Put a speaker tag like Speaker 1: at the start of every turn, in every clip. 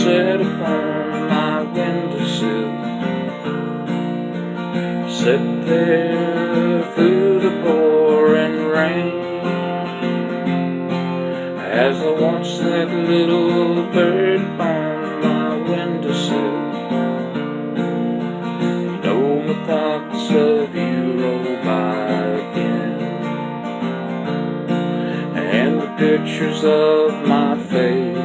Speaker 1: sat upon my windowsill, sat there through the pouring rain, as I watched that little bird on my windowsill. You know, my thoughts of you roll by again, and the pictures of my face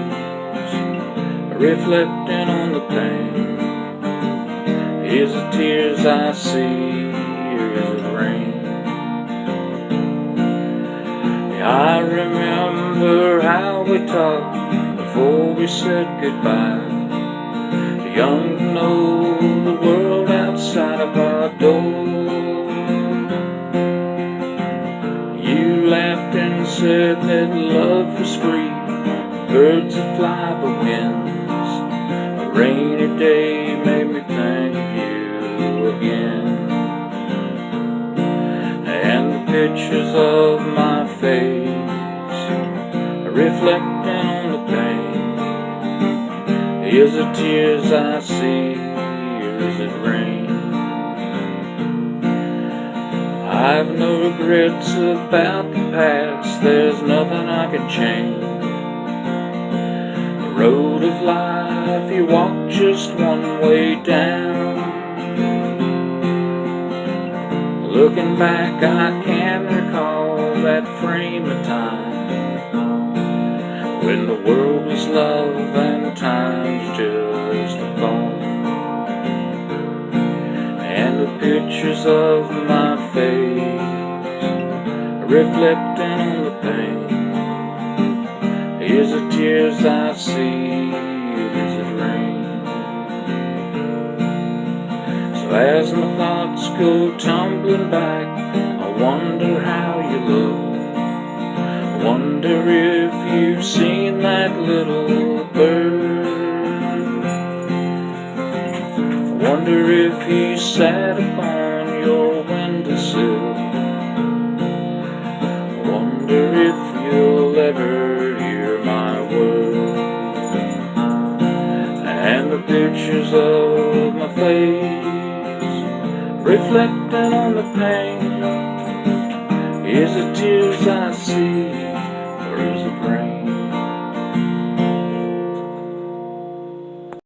Speaker 1: reflecting on the pain. Is it tears I see, or is it rain? I remember how we talked before we said goodbye, young to know the world outside of our door. You laughed and said that love was free, birds that fly the winds. A rainy day made me think of you again, and the pictures of my face reflecting on the pain. Is it tears I see, or is it rain? I've no regrets about the past, there's nothing I can change. The road of life you walk just one way down. Looking back I can recall that frame of time when the world was love and time's just a thought, and the pictures of my face reflecting on the pain. Is it tears I see, or is it rain? So as my thoughts go tumbling back, I wonder how you look. I wonder if you've seen that little bird. I wonder if he sat upon your windowsill. I wonder if you'll ever hear my words, and the pictures of my face reflecting on the pain. Is it tears I see,